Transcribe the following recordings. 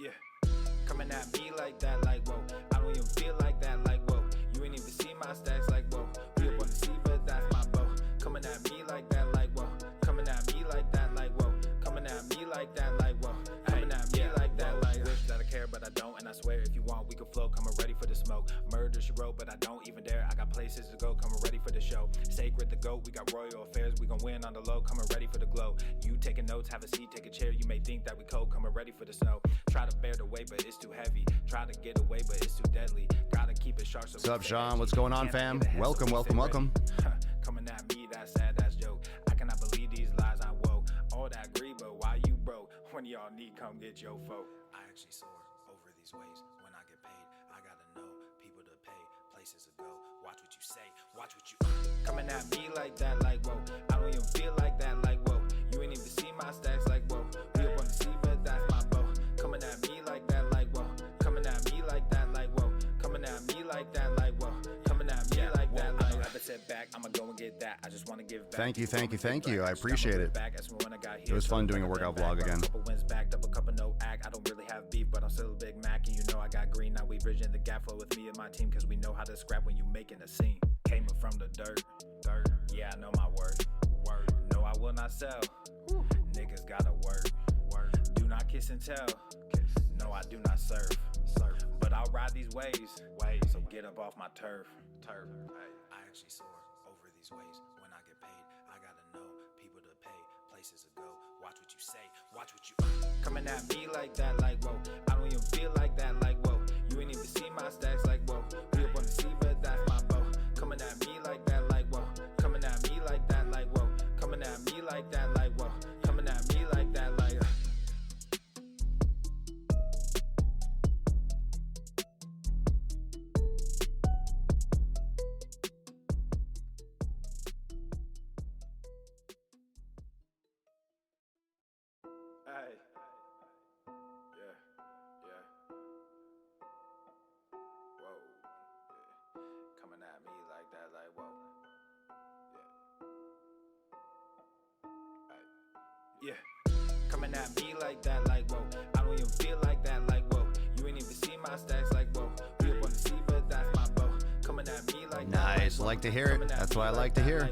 Yeah. Coming at me like that, like whoa. I don't even feel like that, like whoa. You ain't even see my stacks, like whoa. We up on the sea, but that's my bow. Coming at me like that, like whoa. Coming at me like that, like whoa. Coming at me like that, like whoa. Coming at me like that, like wish that I care, but I don't. And I swear, if you want, we can flow. Coming ready for the smoke. Murder she wrote, but I don't even dare. I got places to go. Coming ready for the show. Sacred the goat. We got royal affairs. We gon' win on the low. Coming ready for the glow. You taking notes, have a seat, take a chair. You may think that we cold. Coming ready for the snow. Try to bear the weight, but it's too heavy. Try to get away, but it's too deadly. Gotta keep it sharp. So what's up, Sean? What's going on, fam? Welcome. Coming at me, that's sad, that's joke. I cannot believe these lies, I'm woke. All that agree, but why you broke? When y'all need, come get your folk. I actually soar over these waves. When I get paid, I gotta know people to pay, places to go. Watch what you say, watch what you coming at me like that, like whoa. I don't even feel like that, like whoa. You ain't even see my stacks, like whoa. We up on the sea, but that's my bow. Coming at me like that, like whoa. Coming at me like that, like whoa. Coming at me like that, like whoa. Coming at me like that, like I sit back. I'ma go and get that. I just want to give back. Thank you. I appreciate it. It was fun doing a workout vlog again. Couple wins back, double cup of no act. I don't really have beef, but I'm still a Big Mac, and you know I got green. Now we bridging the gap flow with me and my team, cause we know how to scrap when you making a scene. Came from the dirt. Yeah, I know my worth. No, I will not sell. Niggas gotta work. Do not kiss and tell. No, I do not serve. But I'll ride these waves. So get up off my turf. I actually soar over these waves. When I get paid, I gotta know people to pay, places to go. Watch what you say, watch what you coming at me like that, like whoa. I don't even feel like that, like whoa. You ain't even see my stacks, like whoa. We up on the sea, but that's my bow. Coming at me like that, like whoa. Coming at me like that, like whoa. Coming at me like that, like whoa. Coming at me like that, like hey. Yeah. Whoa. Yeah. Coming at me like that, like whoa. Yeah. Coming at me like that, like whoa. I don't even feel like that, like whoa. You ain't even see my stacks, like whoa. We up on the sea, but that's my bow. Coming at me like that. Nice, like to hear it. That's what I like to hear.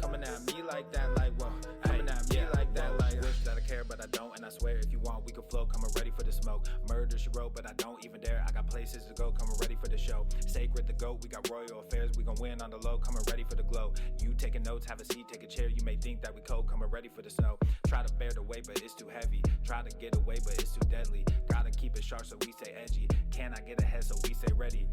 Coming at me like that, like whoa. Coming at me like that, like wish that I care, but I don't. And I swear, if you want, we can flow. Coming ready for the smoke. Murder she wrote, but I don't even dare. I got places to go. Coming ready for the show. Sacred the goat. We got royal affairs. We gon' win on the low. Coming ready for the glow. You taking notes, have a seat, take a chair. You may think that we cold. Coming ready for the snow. Try to bear the weight, but it's too heavy. Try to get away, but it's too deadly. Gotta keep it sharp, so we stay edgy. Can I get ahead, so we stay ready?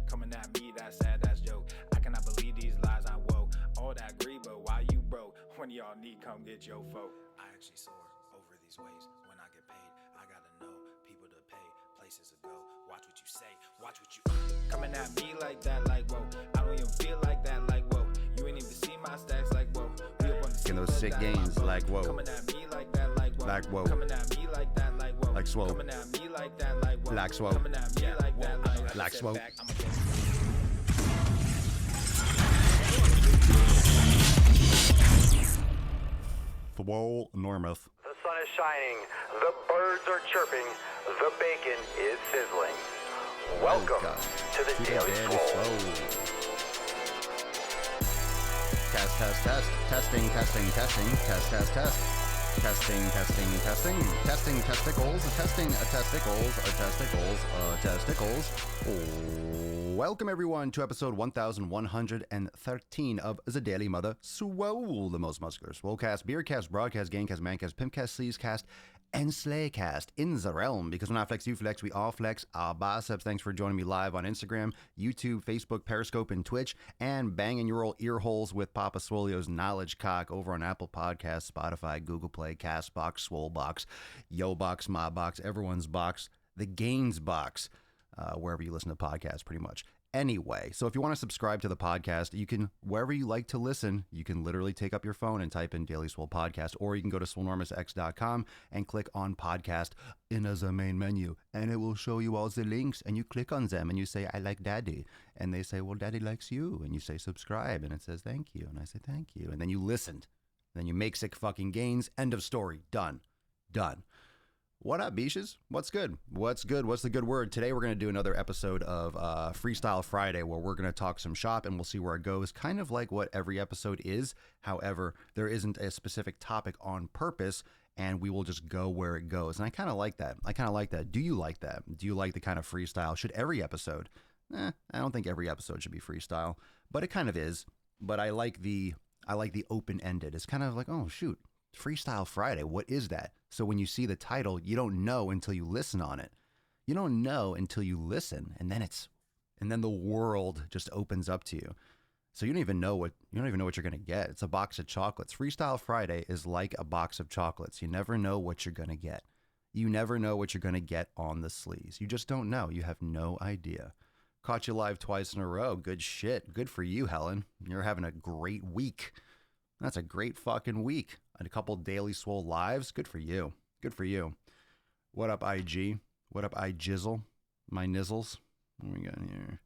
Coming at me, that's sad, that's joke. I cannot believe these lies, I'm woke. All that agree, but why you broke? When y'all need, come get your folk. I actually soar over these waves. When I get paid, I gotta know people to pay, places to go. Watch what you say, watch what you coming at me like that, like whoa. I don't even feel like that, like whoa. You ain't even see my stacks, like whoa. We up on the sea, Getting those sick gains, like whoa. Coming at me like that, like whoa. Like whoa. Coming at me like that, like whoa. Like Swole. Coming at me like that, like whoa. Like Swole. Coming at me like that, like Swole. Swole Normuth. The sun is shining, the birds are chirping, the bacon is sizzling. Welcome to the Daily Swole. Test. Testing. Test. Testing. Testicles. Welcome everyone to episode 1113 of The Daily Mother Swole, the most muscular Swolecast, Beercast, Broadcast, Gamecast, Mancast, Pimpcast, Sleazecast, and Slaycast in the realm. Because when I flex, you flex, we all flex our biceps. Thanks for joining me live on Instagram, YouTube, Facebook, Periscope, and Twitch, and banging your old ear holes with Papa Swolio's knowledge cock over on Apple Podcasts, Spotify, Google Play, Castbox, Swolebox, YoBox, MyBox, everyone's box, the Gains box, wherever you listen to podcasts, pretty much. Anyway, so if you want to subscribe to the podcast, you can, wherever you like to listen, you can literally take up your phone and type in Daily Swole Podcast, or you can go to swolenormousx.com and click on podcast in the main menu, and it will show you all the links, and you click on them, and you say, I like Daddy, and they say, well, Daddy likes you, and you say, subscribe, and it says, thank you, and I say, thank you, and then you listened, then you make sick fucking gains, end of story, done. What up, Beaches? What's good? What's good? What's the good word? Today we're going to do another episode of Freestyle Friday where we're going to talk some shop and we'll see where it goes. Kind of like what every episode is. However, there isn't a specific topic on purpose and we will just go where it goes. And I kind of like that. Do you like that? Do you like the kind of freestyle? Should every episode? I don't think every episode should be freestyle, but it kind of is. But I like the open-ended. It's kind of like, oh, shoot. Freestyle Friday, what is that? So when you see the title, you don't know until you listen on it. You don't know until you listen, and then the world just opens up to you. So you don't even know what you're gonna get. It's a box of chocolates. Freestyle Friday is like a box of chocolates. You never know what you're gonna get. You never know what you're gonna get on the sleeves. You just don't know. You have no idea. Caught you live twice in a row. Good shit. Good for you, Helen. You're having a great week. That's a great fucking week. And a couple daily Swole lives. Good for you. Good for you. What up, IG? What up, iGizzle? My nizzles. What we got here?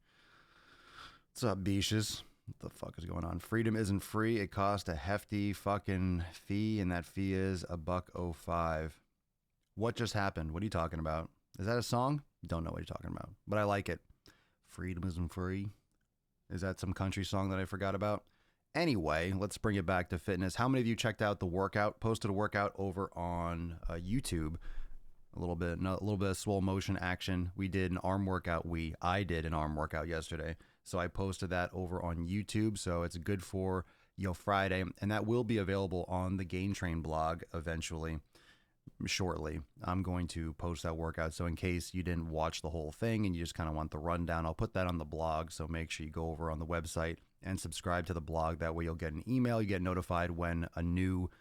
What's up, beaches? What the fuck is going on? Freedom isn't free. It costs a hefty fucking fee, and that fee is $1.05. What just happened? What are you talking about? Is that a song? Don't know what you're talking about, but I like it. Freedom isn't free. Is that some country song that I forgot about? Anyway, let's bring it back to fitness. How many of you checked out the workout? Posted a workout over on YouTube. A little bit of Swole motion action. We did an arm workout. I did an arm workout yesterday. So I posted that over on YouTube. So it's good for Friday, and that will be available on the Gain Train blog eventually. Shortly, I'm going to post that workout. So in case you didn't watch the whole thing and you just kind of want the rundown, I'll put that on the blog. So make sure you go over on the website and subscribe to the blog. That way you'll get an email. You get notified when a new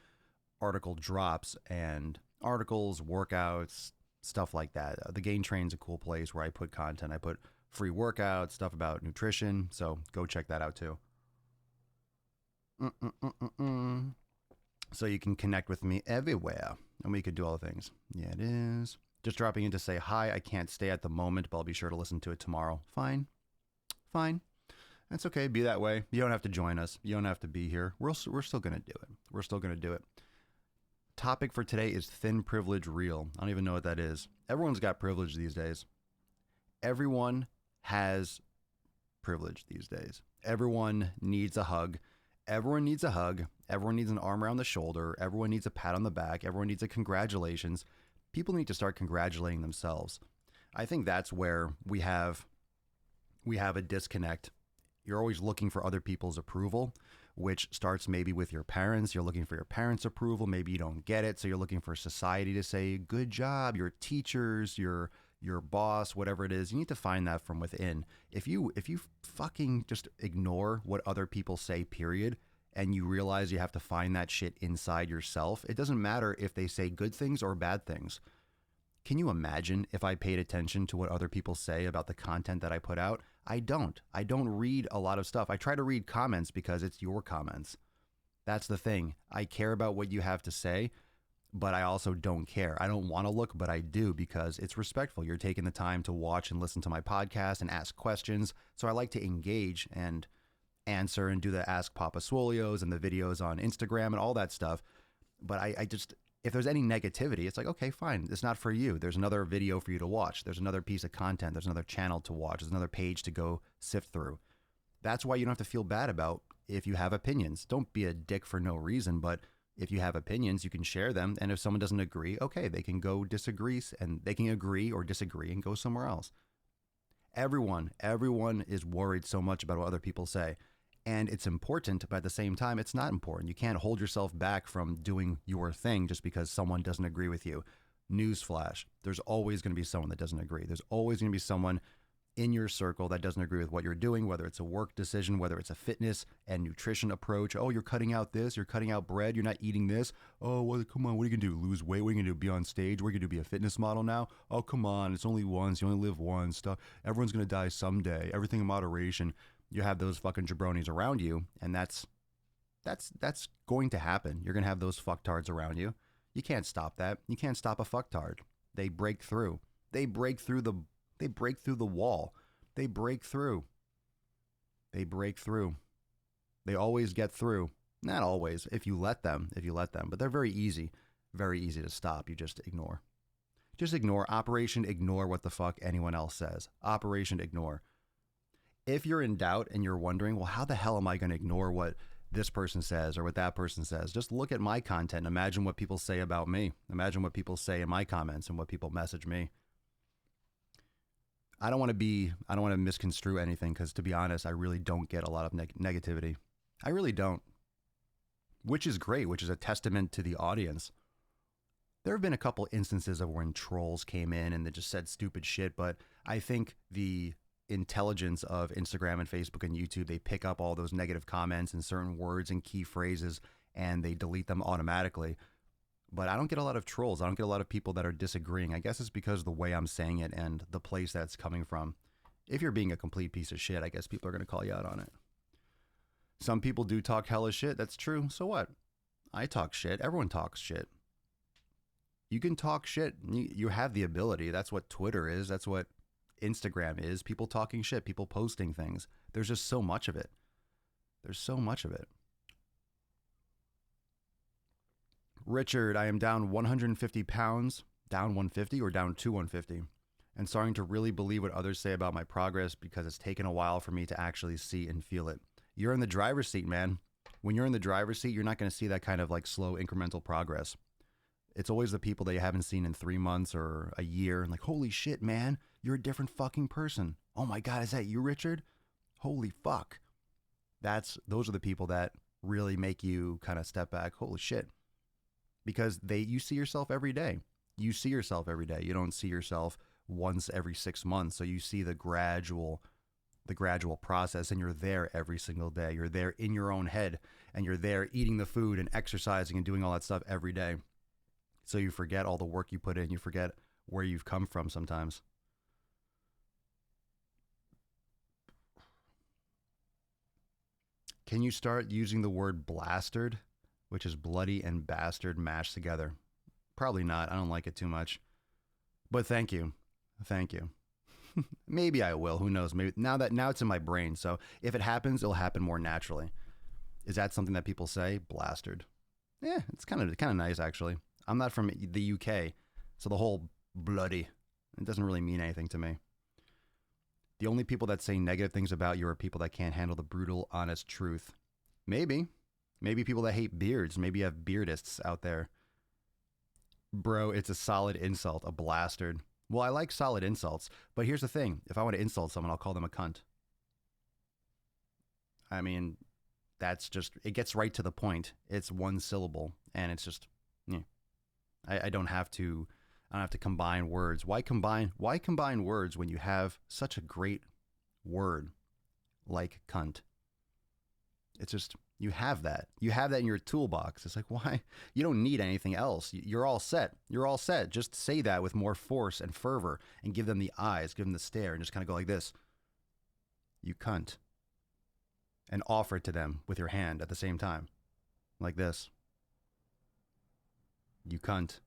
article drops, and articles, workouts, stuff like that. The Gain Train's a cool place where I put content. I put free workouts, stuff about nutrition. So go check that out too. So you can connect with me everywhere and we could do all the things. Yeah, it is. Just dropping in to say hi. I can't stay at the moment, but I'll be sure to listen to it tomorrow. Fine. That's okay. Be that way. You don't have to join us. You don't have to be here. We're still going to do it. We're still going to do it. Topic for today is thin privilege real. I don't even know what that is. Everyone's got privilege these days. Everyone has privilege these days. Everyone needs a hug. Everyone needs a hug. Everyone needs an arm around the shoulder. Everyone needs a pat on the back. Everyone needs a congratulations. People need to start congratulating themselves. I think that's where we have a disconnect. You're always looking for other people's approval, which starts maybe with your parents. You're looking for your parents' approval. Maybe you don't get it. So you're looking for society to say, good job, your teachers, your boss, whatever it is. You need to find that from within. If you fucking just ignore what other people say, period, and you realize you have to find that shit inside yourself, it doesn't matter if they say good things or bad things. Can you imagine if I paid attention to what other people say about the content that I put out? I don't read a lot of stuff. I try to read comments because it's your comments. That's the thing. I care about what you have to say, but I also don't care. I don't want to look, but I do because it's respectful. You're taking the time to watch and listen to my podcast and ask questions. So I like to engage and answer and do the Ask Papa Swolios and the videos on Instagram and all that stuff. But I just, if there's any negativity, it's like, okay, fine. It's not for you. There's another video for you to watch. There's another piece of content. There's another channel to watch. There's another page to go sift through. That's why you don't have to feel bad about if you have opinions. Don't be a dick for no reason, but if you have opinions, you can share them. And if someone doesn't agree, okay, they can go disagree and they can agree or disagree and go somewhere else. Everyone is worried so much about what other people say. And it's important, but at the same time, it's not important. You can't hold yourself back from doing your thing just because someone doesn't agree with you. Newsflash, there's always going to be someone that doesn't agree. There's always going to be someone in your circle that doesn't agree with what you're doing, whether it's a work decision, whether it's a fitness and nutrition approach. Oh, you're cutting out this, you're cutting out bread, you're not eating this. Oh, well, come on, what are you going to do? Lose weight? What are you going to do? Be on stage? What are you going to do? Be a fitness model now? Oh, come on, it's only once. You only live once. Stuff. Everyone's going to die someday. Everything in moderation. You have those fucking jabronis around you, and that's going to happen. You're going to have those fucktards around you. You can't stop that. You can't stop a fucktard. They break through. They break through the wall. They break through. They always get through. Not always, if you let them, but they're very easy to stop. You just ignore. Just ignore. Operation ignore what the fuck anyone else says. Operation ignore. If you're in doubt and you're wondering, well, how the hell am I going to ignore what this person says or what that person says? Just look at my content. Imagine what people say about me. Imagine what people say in my comments and what people message me. I don't want to misconstrue anything because, to be honest, I really don't get a lot of negativity. I really don't. Which is great, which is a testament to the audience. There have been a couple instances of when trolls came in and they just said stupid shit, but I think the intelligence of Instagram and Facebook and YouTube, they pick up all those negative comments and certain words and key phrases and they delete them automatically. But I don't get a lot of trolls. I don't get a lot of people that are disagreeing. I guess it's because of the way I'm saying it and the place that's coming from. If you're being a complete piece of shit, I guess people are going to call you out on it. Some people do talk hella shit. That's true. So what? I talk shit. Everyone talks shit. You can talk shit. You have the ability. That's what Twitter is. That's what Instagram is. People talking shit. People posting things. There's just so much of it. There's so much of it. Richard, I am down 150 pounds, down 150 or down to 150, and starting to really believe what others say about my progress because it's taken a while for me to actually see and feel it. You're in the driver's seat, man. When you're in the driver's seat, you're not going to see that kind of like slow incremental progress. It's always the people that you haven't seen in 3 months or a year and like, holy shit, man, you're a different fucking person. Oh my God, is that you, Richard? Holy fuck. Those are the people that really make you kind of step back. Holy shit. Because you see yourself every day. You see yourself every day. You don't see yourself once every 6 months. So you see the gradual process, and you're there every single day. You're there in your own head, and you're there eating the food and exercising and doing all that stuff every day. So you forget all the work you put in. You forget where you've come from sometimes. Can you start using the word blastard, which is bloody and bastard mashed together? Probably not. I don't like it too much. But thank you. Thank you. Maybe I will. Who knows? Maybe now it's in my brain. So if it happens, it'll happen more naturally. Is that something that people say? Blastard. Yeah, it's kind of nice actually. I'm not from the UK, so the whole bloody, it doesn't really mean anything to me. The only people that say negative things about you are people that can't handle the brutal, honest truth. Maybe people that hate beards. Maybe you have beardists out there. Bro, it's a solid insult, a blastard. Well, I like solid insults, but here's the thing. If I want to insult someone, I'll call them a cunt. I mean, it gets right to the point. It's one syllable, and it's just, yeah. I don't have to combine words. Why combine words when you have such a great word like cunt? It's just, you have that in your toolbox. It's like, why? You don't need anything else. You're all set. Just say that with more force and fervor and give them the eyes, give them the stare, and just kind of go like this. You cunt. And offer it to them with your hand at the same time. Like this. You cunt.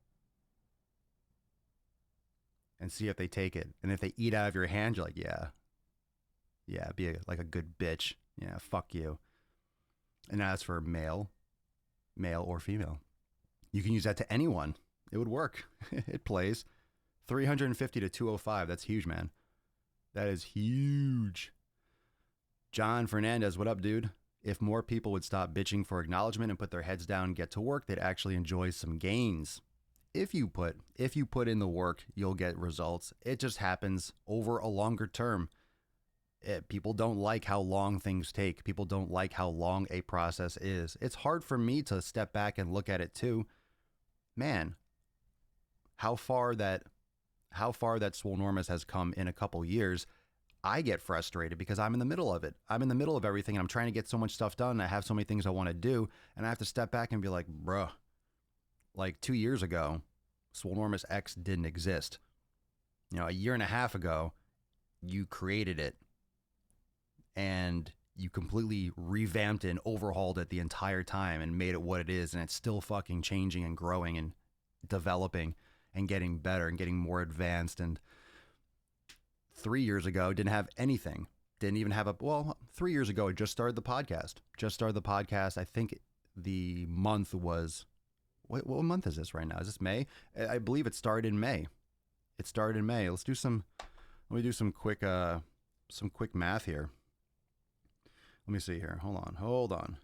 And see if they take it. And if they eat out of your hand, you're like, yeah. Yeah, be like a good bitch. Yeah, fuck you. And as for male or female, you can use that to anyone. It would work. It plays. 350 to 205. That's huge, man. That is huge. John Fernandez, what up, dude? If more people would stop bitching for acknowledgement and put their heads down and get to work, they'd actually enjoy some gains. If you put in the work, you'll get results. It just happens over a longer term. People don't like how long things take. People don't like how long a process is. It's hard for me to step back and look at it too. Man, how far that Swolenormous has come in a couple years. I get frustrated because I'm in the middle of it. I'm in the middle of everything. I'm trying to get so much stuff done. I have so many things I want to do. And I have to step back and be like, bruh, like 2 years ago, Swolenormous X didn't exist. A year and a half ago, you created it. And you completely revamped it and overhauled it the entire time and made it what it is. And it's still fucking changing and growing and developing and getting better and getting more advanced. And 3 years ago, didn't have anything. Didn't even have 3 years ago, I just started the podcast. I think the month was, what month is this right now? Is this May? I believe it started in May. It started in May. Let me do some quick math here. Let me see here. Hold on.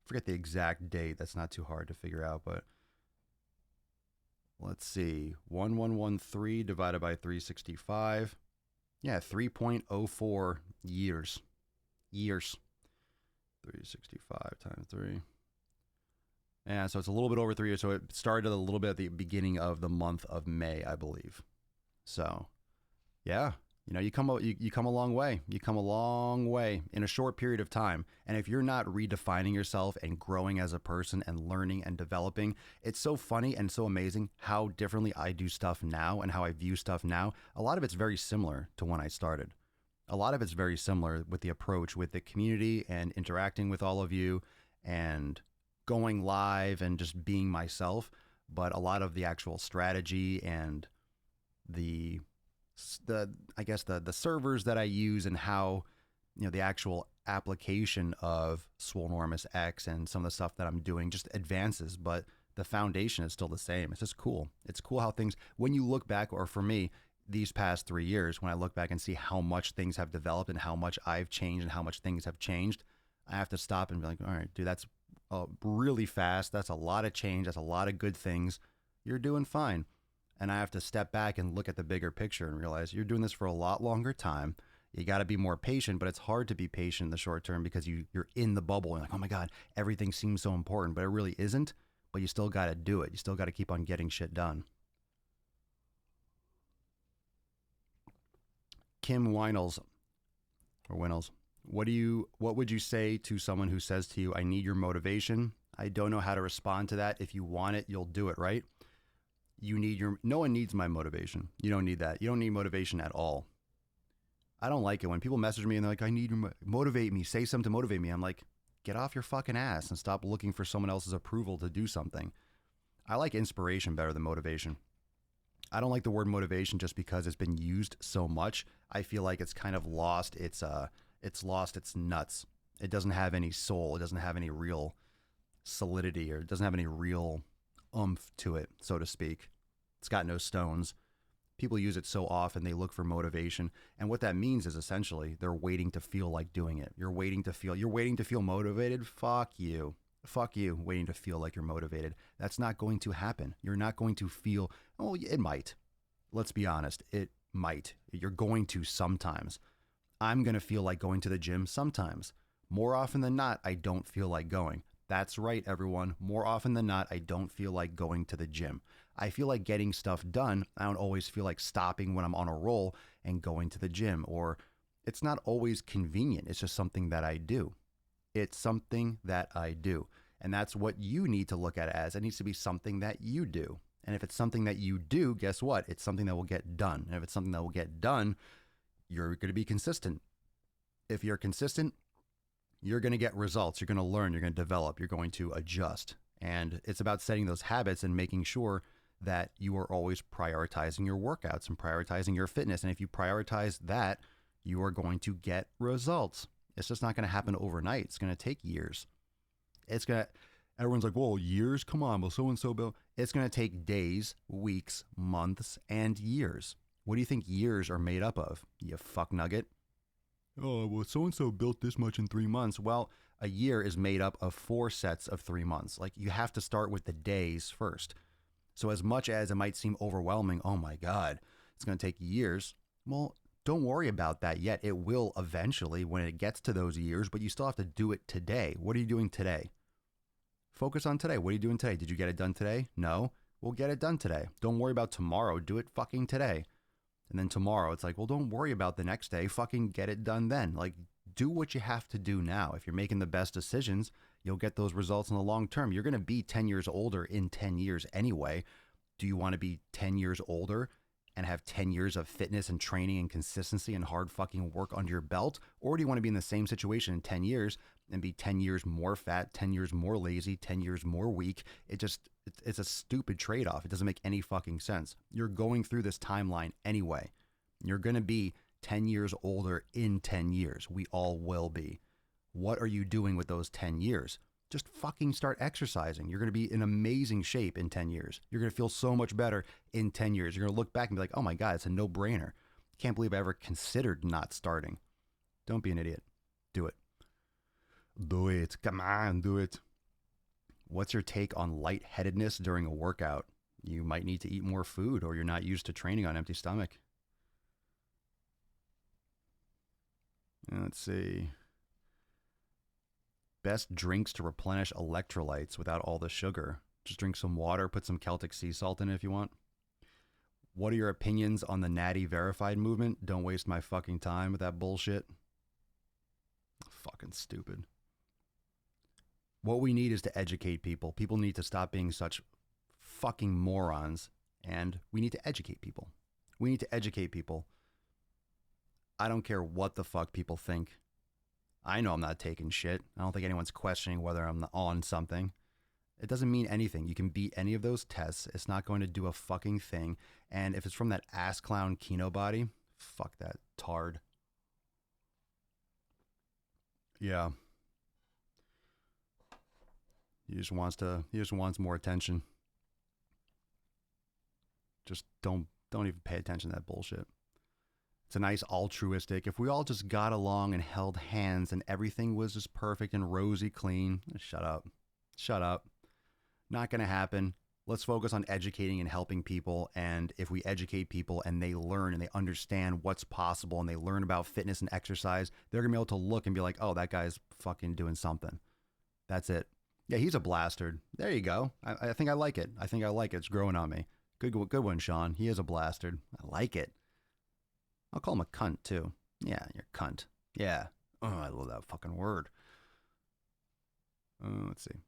Forget the exact date. That's not too hard to figure out, but let's see. 1113 divided by 365. Yeah, 3.04 years. 365 times 3. Yeah, so it's a little bit over 3 years. So it started a little bit at the beginning of the month of May, I believe. So, yeah, you come a long way. You come a long way in a short period of time. And if you're not redefining yourself and growing as a person and learning and developing, it's so funny and so amazing how differently I do stuff now and how I view stuff now. A lot of it's very similar to when I started. A lot of it's very similar with the approach with the community and interacting with all of you and going live and just being myself. But a lot of the actual strategy and the servers that I use and how, the actual application of Swolenormous X and some of the stuff that I'm doing just advances, but the foundation is still the same. It's just cool. It's cool how things, when you look back, or for me, these past 3 years, when I look back and see how much things have developed and how much I've changed and how much things have changed, I have to stop and be like, all right, dude, that's really fast. That's a lot of change. That's a lot of good things. You're doing fine. And I have to step back and look at the bigger picture and realize you're doing this for a lot longer time. You got to be more patient, but it's hard to be patient in the short term because you're in the bubble and like, oh my God, everything seems so important, but it really isn't. But you still got to do it. You still got to keep on getting shit done. Kim Winels, what would you say to someone who says to you, I need your motivation? I don't know how to respond to that. If you want it, you'll do it, right? No one needs my motivation. You don't need that. You don't need motivation at all. I don't like it when people message me and they're like, I need you, motivate me, say something to motivate me. I'm like, get off your fucking ass and stop looking for someone else's approval to do something. I like inspiration better than motivation. I don't like the word motivation just because it's been used so much. I feel like it's kind of lost its nuts. It doesn't have any soul. It doesn't have any real solidity, or it doesn't have any real oomph to it, so to speak. It's got no stones. People use it so often, they look for motivation. And what that means is essentially they're waiting to feel like doing it. You're waiting to feel motivated. Fuck you, waiting to feel like you're motivated. That's not going to happen. You're not going to feel, it might. Let's be honest. It might. You're going to sometimes. I'm going to feel like going to the gym sometimes. More often than not, I don't feel like going. That's right, everyone. More often than not, I don't feel like going to the gym. I feel like getting stuff done. I don't always feel like stopping when I'm on a roll and going to the gym. Or it's not always convenient. It's just something that I do. It's something that I do. And that's what you need to look at it as. It needs to be something that you do. And if it's something that you do, guess what? It's something that will get done. And if it's something that will get done, you're going to be consistent. If you're consistent, you're going to get results. You're going to learn. You're going to develop. You're going to adjust. And it's about setting those habits and making sure that you are always prioritizing your workouts and prioritizing your fitness. And if you prioritize that, you are going to get results. It's just not going to happen overnight. It's going to take years. Everyone's like, whoa, years? Come on, well, so-and-so built. It's going to take days, weeks, months, and years. What do you think years are made up of, you fuck nugget? Oh, well, so-and-so built this much in 3 months. Well, a year is made up of 4 sets of 3 months. Like, you have to start with the days first. So as much as it might seem overwhelming, oh my God, it's going to take years. Well, don't worry about that yet. It will eventually when it gets to those years, but you still have to do it today. What are you doing today? Focus on today. What are you doing today? Did you get it done today? No. Well, get it done today. Don't worry about tomorrow. Do it fucking today. And then tomorrow, it's like, well, don't worry about the next day. Fucking get it done then. Like, do what you have to do now. If you're making the best decisions, you'll get those results in the long term. You're going to be 10 years older in 10 years anyway. Do you want to be 10 years older and have 10 years of fitness and training and consistency and hard fucking work under your belt? Or do you want to be in the same situation in 10 years and be 10 years more fat, 10 years more lazy, 10 years more weak? It's a stupid trade-off. It doesn't make any fucking sense. You're going through this timeline anyway. You're going to be 10 years older in 10 years. We all will be. What are you doing with those 10 years? Just fucking start exercising. You're going to be in amazing shape in 10 years. You're going to feel so much better in 10 years. You're going to look back and be like, oh my God, it's a no-brainer. Can't believe I ever considered not starting. Don't be an idiot. Do it. Do it. Come on, do it. What's your take on lightheadedness during a workout? You might need to eat more food, or you're not used to training on empty stomach. Let's see. Best drinks to replenish electrolytes without all the sugar. Just drink some water, put some Celtic sea salt in it if you want. What are your opinions on the Natty Verified movement? Don't waste my fucking time with that bullshit. Fucking stupid. What we need is to educate people. People need to stop being such fucking morons, and we need to educate people. We need to educate people. I don't care what the fuck people think. I know I'm not taking shit. I don't think anyone's questioning whether I'm on something. It doesn't mean anything. You can beat any of those tests. It's not going to do a fucking thing. And if it's from that ass clown Kino body, fuck that tard. Yeah. He just wants more attention. Just don't even pay attention to that bullshit. It's a nice altruistic. If we all just got along and held hands and everything was just perfect and rosy clean. Shut up. Shut up. Not going to happen. Let's focus on educating and helping people. And if we educate people and they learn and they understand what's possible and they learn about fitness and exercise, they're going to be able to look and be like, oh, that guy's fucking doing something. That's it. Yeah, he's a blastard. There you go. I think I like it. I think I like it. It's growing on me. Good one, Sean. He is a blastard. I like it. I'll call him a cunt, too. Yeah, you're a cunt. Yeah. Oh, I love that fucking word. Let's see.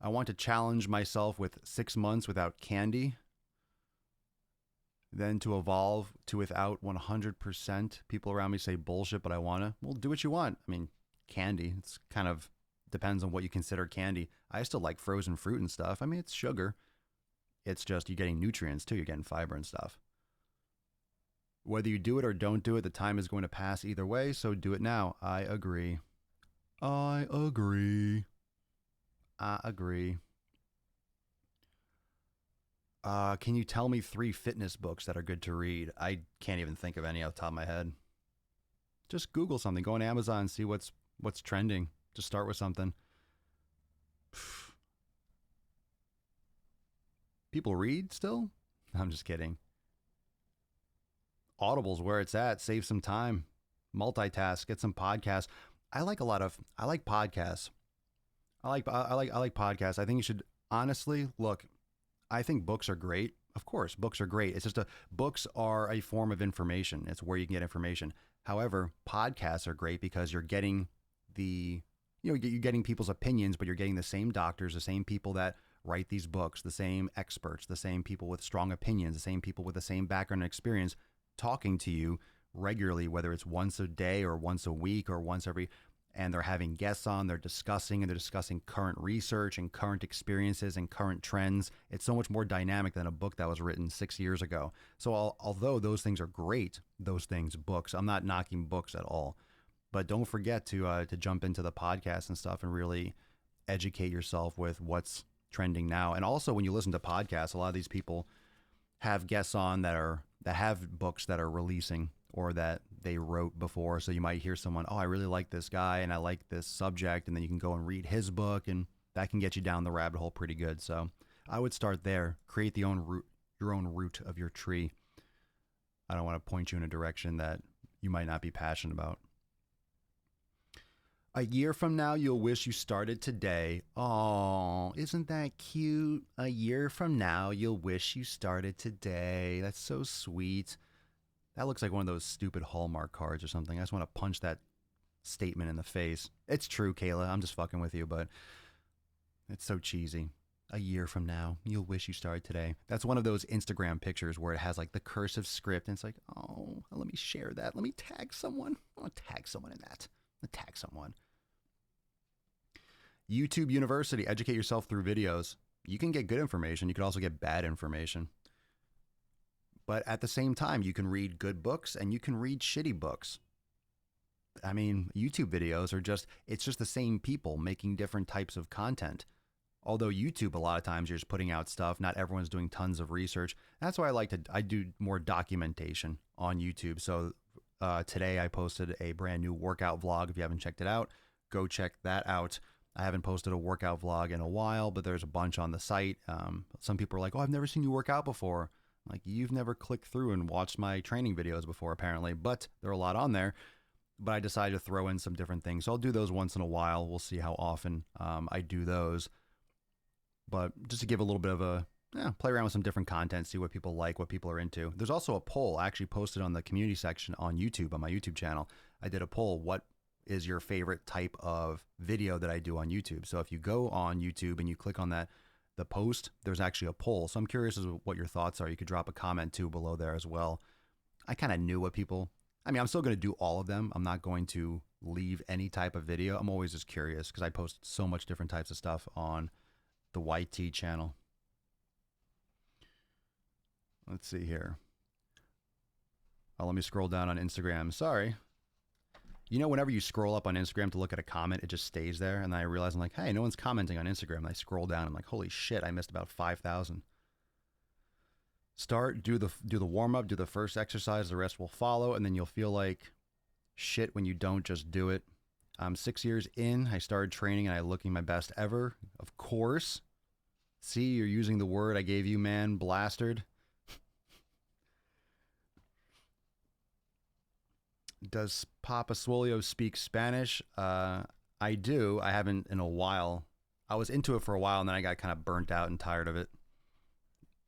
I want to challenge myself with 6 months without candy, then to evolve to without 100%. People around me say bullshit, but I want to. Well, do what you want. I mean, candy, it's kind of depends on what you consider candy. I still like frozen fruit and stuff. I mean, it's sugar. It's just you're getting nutrients, too. You're getting fiber and stuff. Whether you do it or don't do it, the time is going to pass either way, so do it now. I agree. I agree. I agree. Can you tell me 3 fitness books that are good to read? I can't even think of any off the top of my head. Just Google something. Go on Amazon and see what's trending. Just start with something. People read still? I'm just kidding. Audible's where it's at. Save some time. Multitask. Get some podcasts. I like podcasts. I like podcasts. I think you should honestly look. I think books are great. Of course, books are great. It's just books are a form of information. It's where you can get information. However, podcasts are great because you're getting you're getting people's opinions, but you're getting the same doctors, the same people that write these books, the same experts, the same people with strong opinions, the same people with the same background and experience talking to you regularly, whether it's once a day or once a week or once every, and they're having guests on, they're discussing current research and current experiences and current trends. It's so much more dynamic than a book that was written 6 years ago. So although those things are great, books, I'm not knocking books at all, but don't forget to jump into the podcast and stuff and really educate yourself with what's trending now. And also when you listen to podcasts, a lot of these people have guests on that have books that are releasing or that they wrote before. So you might hear someone, oh, I really like this guy and I like this subject. And then you can go and read his book and that can get you down the rabbit hole pretty good. So I would start there. Create your own root of your tree. I don't want to point you in a direction that you might not be passionate about. A year from now, you'll wish you started today. Oh, isn't that cute? A year from now, you'll wish you started today. That's so sweet. That looks like one of those stupid Hallmark cards or something. I just want to punch that statement in the face. It's true, Kayla. I'm just fucking with you, but it's so cheesy. A year from now, you'll wish you started today. That's one of those Instagram pictures where it has like the cursive script, and it's like, oh, let me share that. Let me tag someone. I want to tag someone in that. Tag someone. YouTube University, educate yourself through videos. You can get good information. You can also get bad information. But at the same time, you can read good books and you can read shitty books. I mean, YouTube videos are it's just the same people making different types of content. Although YouTube, a lot of times you're just putting out stuff. Not everyone's doing tons of research. That's why I do more documentation on YouTube. So today I posted a brand new workout vlog. If you haven't checked it out, go check that out. I haven't posted a workout vlog in a while, but there's a bunch on the site. Some people are like, oh, I've never seen you work out before. I'm like, you've never clicked through and watched my training videos before, apparently, but there are a lot on there. But I decided to throw in some different things. So I'll do those once in a while. We'll see how often I do those. But just to give a little bit of play around with some different content, see what people like, what people are into. There's also a poll I actually posted on the community section on YouTube, on my YouTube channel. I did a poll. What is your favorite type of video that I do on YouTube? So if you go on YouTube and you click on the post, there's actually a poll. So I'm curious as to what your thoughts are. You could drop a comment too below there as well. I kind of knew what people, I mean, I'm still going to do all of them. I'm not going to leave any type of video. I'm always just curious because I post so much different types of stuff on the YT channel. Let's see here. Oh, let me scroll down on Instagram. Sorry. You know, whenever you scroll up on Instagram to look at a comment, it just stays there. And then I realize, I'm like, hey, no one's commenting on Instagram. And I scroll down. I'm like, holy shit, I missed about 5,000. Do the warm up, do the first exercise. The rest will follow. And then you'll feel like shit when you don't just do it. I'm 6 years in. I started training and I'm looking my best ever. Of course. See, you're using the word I gave you, man. Bastard. Does Papa Swolio speak Spanish? I do. I haven't in a while. I was into it for a while and then I got kind of burnt out and tired of it.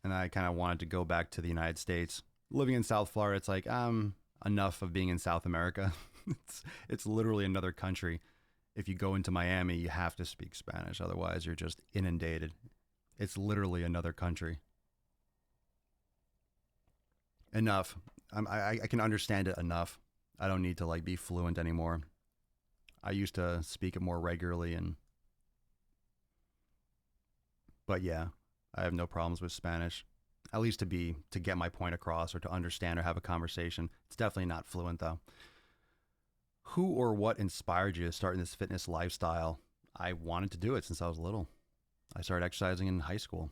And I kind of wanted to go back to the United States. Living in South Florida, it's like, enough of being in South America. It's literally another country. If you go into Miami, you have to speak Spanish. Otherwise, you're just inundated. It's literally another country. Enough. I can understand it enough. I don't need to like be fluent anymore. I used to speak it more regularly but yeah, I have no problems with Spanish. At least to get my point across or to understand or have a conversation. It's definitely not fluent though. Who or what inspired you to start in this fitness lifestyle? I wanted to do it since I was little. I started exercising in high school.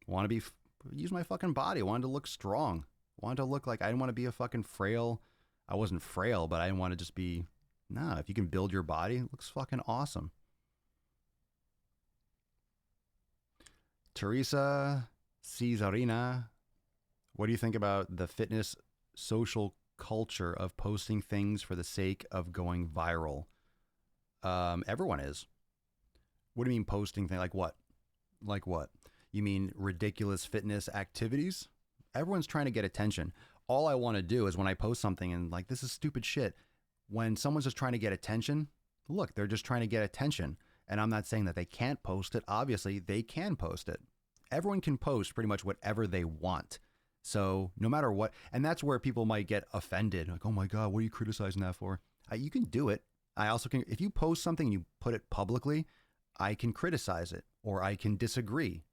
Use my fucking body. I wanted to look strong. I wanted to look like I didn't want to be a fucking frail. I wasn't frail, but I didn't want to just be, if you can build your body, it looks fucking awesome. Teresa Cesarina, what do you think about the fitness social culture of posting things for the sake of going viral? Everyone is. What do you mean posting things? Like what? Like what? You mean ridiculous fitness activities? Everyone's trying to get attention. All I want to do is when I post something and like, this is stupid shit. When someone's just trying to get attention, look, they're just trying to get attention. And I'm not saying that they can't post it. Obviously, they can post it. Everyone can post pretty much whatever they want. So no matter what, and that's where people might get offended. Like, oh my God, what are you criticizing that for? You can do it. I also can, if you post something and you put it publicly, I can criticize it or I can disagree.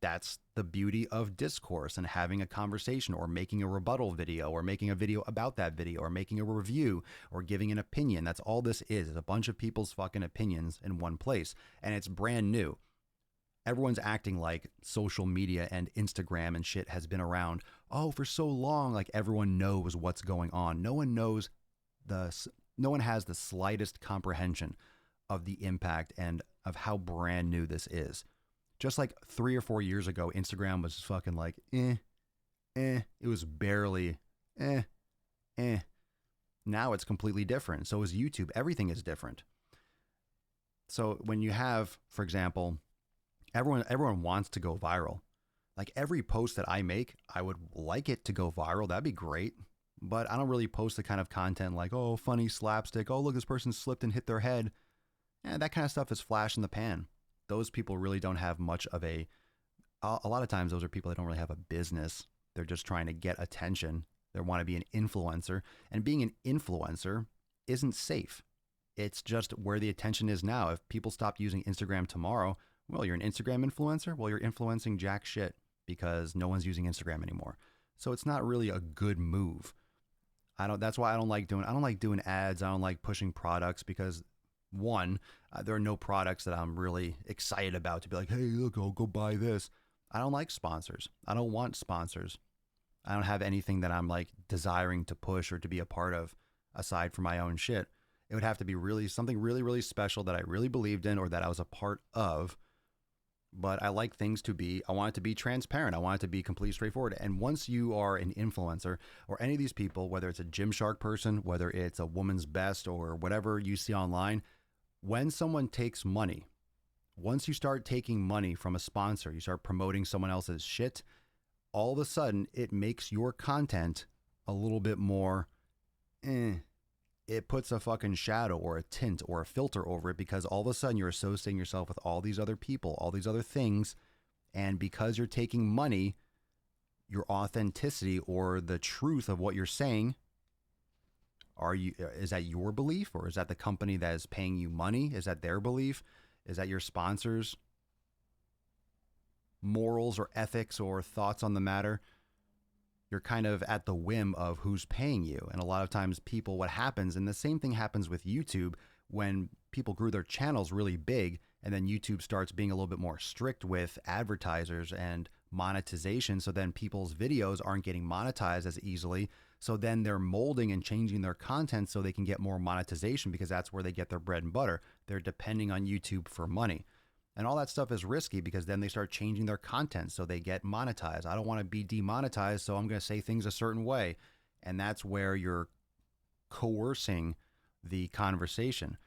That's the beauty of discourse and having a conversation or making a rebuttal video or making a video about that video or making a review or giving an opinion. That's all this is a bunch of people's fucking opinions in one place. And it's brand new. Everyone's acting like social media and Instagram and shit has been around, for so long. Like everyone knows what's going on. No one has the slightest comprehension of the impact and of how brand new this is. Just like 3 or 4 years ago, Instagram was fucking like, It was barely, Now it's completely different. So is YouTube. Everything is different. So when you have, for example, everyone wants to go viral. Like every post that I make, I would like it to go viral. That'd be great. But I don't really post the kind of content like, oh, funny slapstick. Oh, look, this person slipped and hit their head. Yeah, that kind of stuff is flash in the pan. Those people really don't have much of a lot of times those are people that don't really have a business. They're just trying to get attention. They want to be an influencer. And being an influencer isn't safe. It's just where the attention is now. If people stop using Instagram tomorrow, well, you're an Instagram influencer? Well, you're influencing jack shit because no one's using Instagram anymore. So it's not really a good move. That's why I don't like doing ads. I don't like pushing products because one, there are no products that I'm really excited about to be like, hey, look, I'll go buy this. I don't like sponsors. I don't want sponsors. I don't have anything that I'm like desiring to push or to be a part of aside from my own shit. It would have to be really something really, really special that I really believed in or that I was a part of. But I like things to be, I want it to be transparent. I want it to be completely straightforward. And once you are an influencer or any of these people, whether it's a Gymshark person, whether it's a Woman's Best or whatever you see online, when someone takes money, once you start taking money from a sponsor, you start promoting someone else's shit, all of a sudden it makes your content a little bit more, it puts a fucking shadow or a tint or a filter over it because all of a sudden you're associating yourself with all these other people, all these other things. And because you're taking money, your authenticity or the truth of what you're saying, is that your belief or is that the company that is paying you money? Is that their belief? Is that your sponsors' morals or ethics or thoughts on the matter? You're kind of at the whim of who's paying you. And a lot of times people, what happens, and the same thing happens with YouTube when people grew their channels really big and then YouTube starts being a little bit more strict with advertisers and monetization. So then people's videos aren't getting monetized as easily. So then they're molding and changing their content so they can get more monetization because that's where they get their bread and butter. They're depending on YouTube for money. And all that stuff is risky because then they start changing their content so they get monetized. I don't want to be demonetized, so I'm going to say things a certain way. And that's where you're coercing the conversation.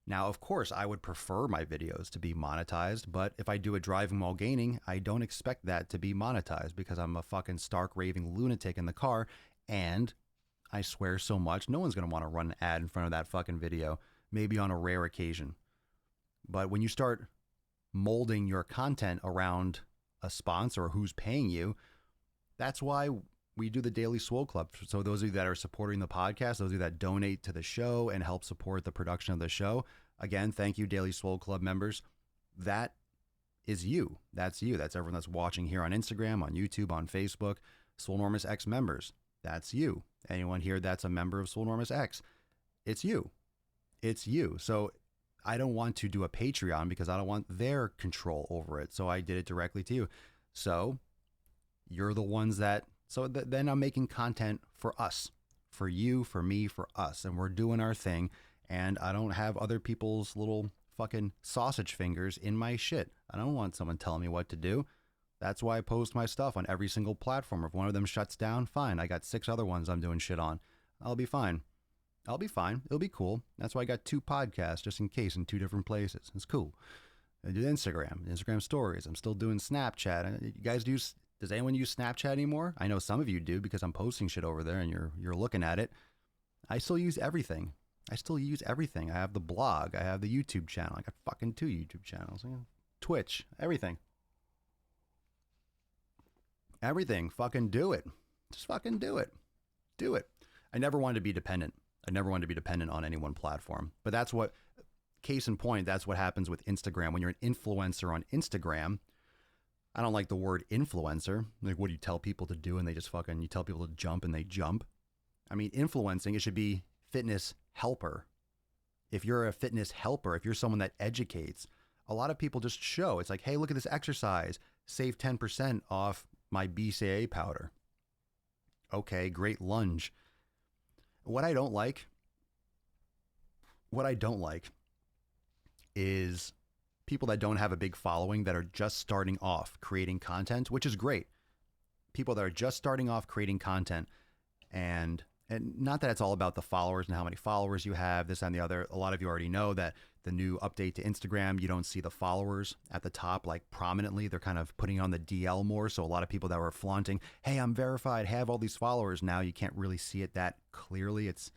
Now, of course, I would prefer my videos to be monetized, but if I do it driving while gaining, I don't expect that to be monetized because I'm a fucking stark raving lunatic in the car. And I swear so much, no one's going to want to run an ad in front of that fucking video, maybe on a rare occasion. But when you start molding your content around a sponsor or who's paying you, that's why we do the Daily Swole Club. So those of you that are supporting the podcast, those of you that donate to the show and help support the production of the show, again, thank you, Daily Swole Club members. That is you. That's you. That's everyone that's watching here on Instagram, on YouTube, on Facebook. Swolenormous X members, that's you. Anyone here that's a member of Swolenormous X, it's you. It's you. So I don't want to do a Patreon because I don't want their control over it. So I did it directly to you. So you're the ones that, then I'm making content for us, for you, for me, for us. And we're doing our thing. And I don't have other people's little fucking sausage fingers in my shit. I don't want someone telling me what to do. That's why I post my stuff on every single platform. If one of them shuts down, fine. I got 6 other ones I'm doing shit on. I'll be fine. I'll be fine. It'll be cool. That's why I got 2 podcasts just in case in 2 different places. It's cool. I do Instagram stories. I'm still doing Snapchat. You guys does anyone use Snapchat anymore? I know some of you do because I'm posting shit over there and you're looking at it. I still use everything. I have the blog. I have the YouTube channel. I got fucking 2 YouTube channels. Twitch. Everything. Everything. Fucking do it. Just fucking do it. Do it. I never wanted to be dependent. I never wanted to be dependent on any one platform. But that's what, case in point, that's what happens with Instagram. When you're an influencer on Instagram, I don't like the word influencer. Like, what do you tell people to do and they just fucking, you tell people to jump and they jump? I mean, influencing, it should be fitness helper. If you're a fitness helper, if you're someone that educates, a lot of people just show. It's like, hey, look at this exercise. Save 10% off my BCAA powder. Okay, great lunge. What I don't like is people that don't have a big following that are just starting off creating content, which is great. People that are just starting off creating content and not that it's all about the followers and how many followers you have, this and the other. A lot of you already know that the new update to Instagram, you don't see the followers at the top like prominently. They're kind of putting on the DL more. So a lot of people that were flaunting, hey, I'm verified, have all these followers. Now you can't really see it that clearly. It's,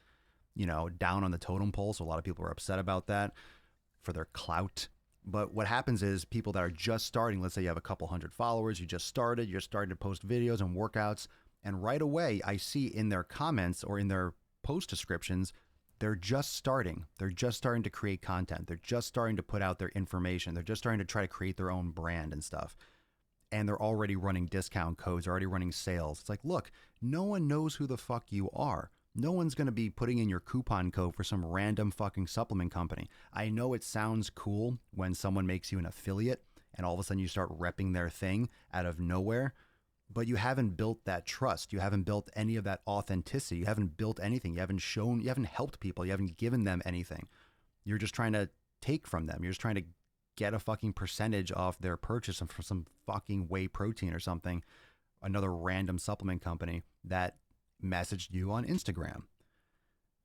down on the totem pole. So a lot of people are upset about that for their clout. But what happens is people that are just starting, let's say you have a couple hundred followers, you're starting to post videos and workouts. And right away, I see in their comments or in their post descriptions, they're just starting. They're just starting to create content. They're just starting to put out their information. They're just starting to try to create their own brand and stuff. And they're already running discount codes, already running sales. It's like, look, no one knows who the fuck you are. No one's going to be putting in your coupon code for some random fucking supplement company. I know it sounds cool when someone makes you an affiliate and all of a sudden you start repping their thing out of nowhere, but you haven't built that trust. You haven't built any of that authenticity. You haven't built anything. You haven't helped people. You haven't given them anything. You're just trying to take from them. You're just trying to get a fucking percentage off their purchase for some fucking whey protein or something, another random supplement company that messaged you on Instagram.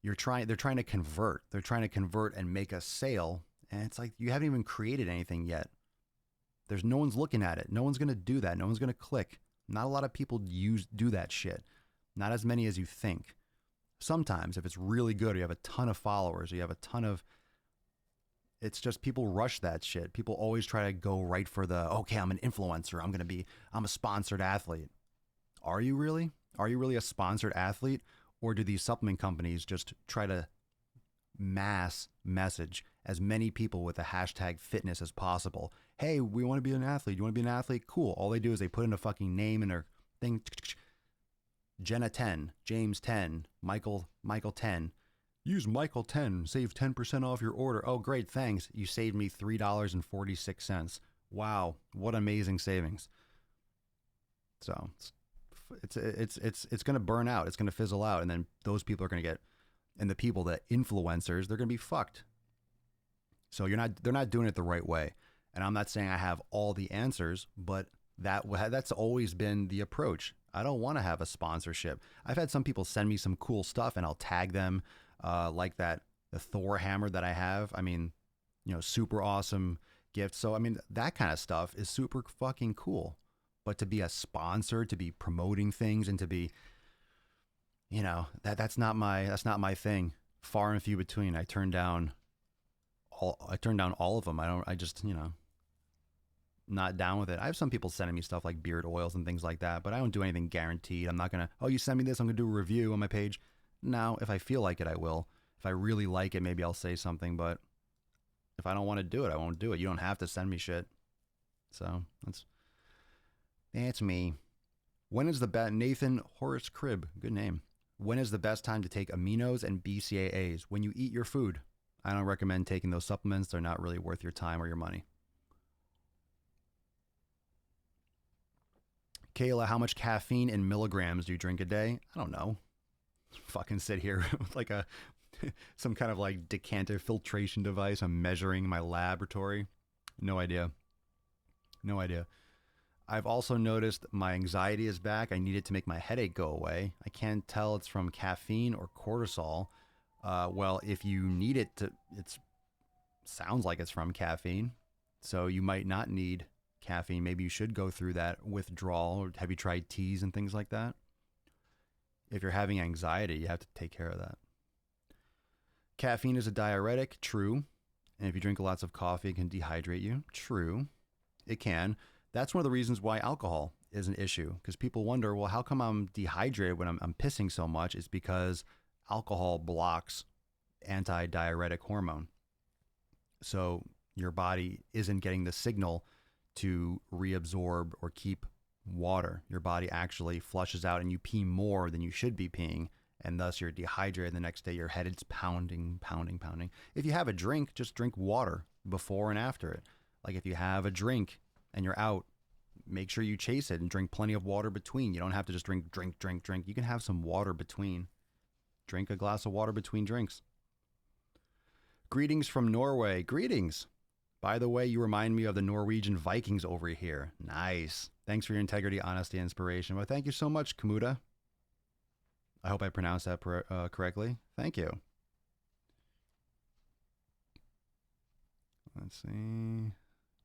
They're trying to convert. They're trying to convert and make a sale. And it's like, you haven't even created anything yet. No one's looking at it. No one's going to do that. No one's going to click. Not a lot of people do that shit. Not as many as you think. Sometimes if it's really good, or you have a ton of followers, or you have a ton of, it's just people rush that shit. People always try to go right for okay, I'm an influencer. I'm a sponsored athlete. Are you really? Are you really a sponsored athlete? Or do these supplement companies just try to mass message as many people with the hashtag fitness as possible? Hey, we want to be an athlete. You want to be an athlete? Cool. All they do is they put in a fucking name in their thing. Jenna 10, James 10, Michael 10. Use Michael 10, save 10% off your order. Oh, great, thanks. You saved me $3.46. Wow, what amazing savings. So it's going to burn out. It's going to fizzle out, and then those people are going to get, and the people, the influencers, they're going to be fucked. So they're not doing it the right way. And I'm not saying I have all the answers, but that's always been the approach. I don't want to have a sponsorship. I've had some people send me some cool stuff, and I'll tag them, like the Thor hammer that I have. I mean, super awesome gift. So, I mean, that kind of stuff is super fucking cool. But to be a sponsor, to be promoting things, and to be, that's not my thing. Far and few between. I turn down all of them. I just, not down with it. I have some people sending me stuff like beard oils and things like that, but I don't do anything guaranteed. I'm not going to, you send me this, I'm going to do a review on my page. No, if I feel like it, I will. If I really like it, maybe I'll say something, but if I don't want to do it, I won't do it. You don't have to send me shit. So that's me. When is the best, Nathan Horace Cribb, good name. When is the best time to take aminos and BCAAs? When you eat your food. I don't recommend taking those supplements. They're not really worth your time or your money. Kayla, how much caffeine in milligrams do you drink a day? I don't know. Fucking sit here with like some kind of like decanter filtration device. I'm measuring my laboratory. No idea. I've also noticed my anxiety is back. I need it to make my headache go away. I can't tell it's from caffeine or cortisol. Well, if you need it to, it sounds like it's from caffeine. So you might not need caffeine. Maybe you should go through that withdrawal. Or have you tried teas and things like that? If you're having anxiety, you have to take care of that. Caffeine is a diuretic, true. And if you drink lots of coffee, it can dehydrate you, true. It can. That's one of the reasons why alcohol is an issue, because people wonder, well, how come I'm dehydrated when I'm pissing so much? It's because alcohol blocks anti-diuretic hormone. So your body isn't getting the signal to reabsorb or keep water. Your body actually flushes out and you pee more than you should be peeing, and thus you're dehydrated. The next day your head is pounding. If you have a drink, just drink water before and after it. Like if you have a drink and you're out, make sure you chase it and drink plenty of water between. You don't have to just drink. You can have some water between. Drink a glass of water between drinks. Greetings from Norway. Greetings. By the way, you remind me of the Norwegian Vikings over here. Nice. Thanks for your integrity, honesty, and inspiration. Well, thank you so much, Kamuda. I hope I pronounced that correctly. Thank you. Let's see.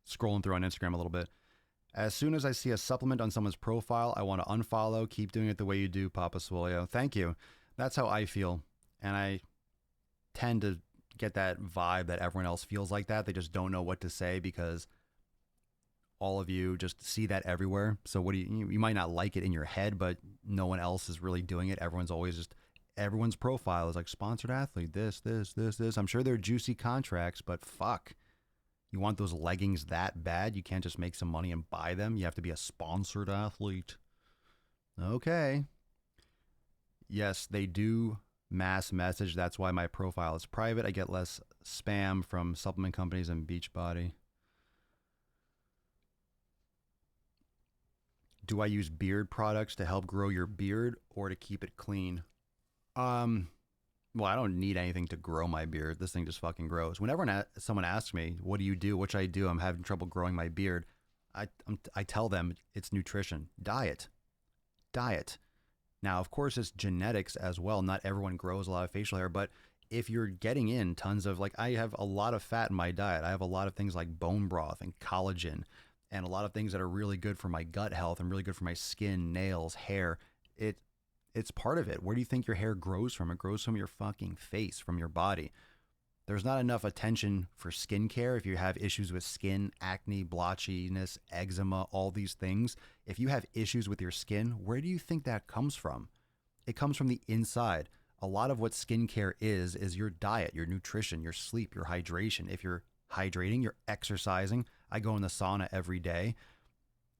Scrolling through on Instagram a little bit. As soon as I see a supplement on someone's profile, I want to unfollow. Keep doing it the way you do, Papa Swole. Thank you. That's how I feel. And I tend to get that vibe that everyone else feels like that. They just don't know what to say because all of you just see that everywhere. So what do you might not like it in your head, but no one else is really doing it. Everyone's profile is like sponsored athlete, this. I'm sure they're juicy contracts, but fuck. You want those leggings that bad? You can't just make some money and buy them. You have to be a sponsored athlete. Okay. Yes, they do mass message. That's why my profile is private. I get less spam from supplement companies and Beachbody. Do I use beard products to help grow your beard or to keep it clean? Well, I don't need anything to grow my beard. This thing just fucking grows. Whenever someone asks me, what do you do? What should I do? I'm having trouble growing my beard. I tell them it's nutrition, diet. Now, of course, it's genetics as well. Not everyone grows a lot of facial hair, but if you're getting in tons of, like, I have a lot of fat in my diet. I have a lot of things like bone broth and collagen and a lot of things that are really good for my gut health and really good for my skin, nails, hair. It's part of it. Where do you think your hair grows from? It grows from your fucking face, from your body. There's not enough attention for skincare if you have issues with skin, acne, blotchiness, eczema, all these things. If you have issues with your skin, where do you think that comes from? It comes from the inside. A lot of what skincare is your diet, your nutrition, your sleep, your hydration. If you're hydrating, you're exercising. I go in the sauna every day.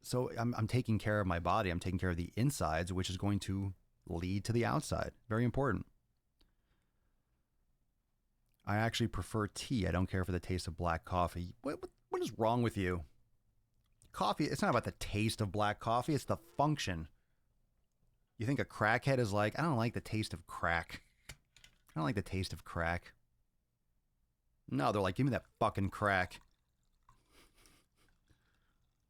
So I'm taking care of my body. I'm taking care of the insides, which is going to lead to the outside. Very important. I actually prefer tea. I don't care for the taste of black coffee. What is wrong with you? Coffee, it's not about the taste of black coffee. It's the function. You think a crackhead is like, I don't like the taste of crack. I don't like the taste of crack. No, they're like, give me that fucking crack.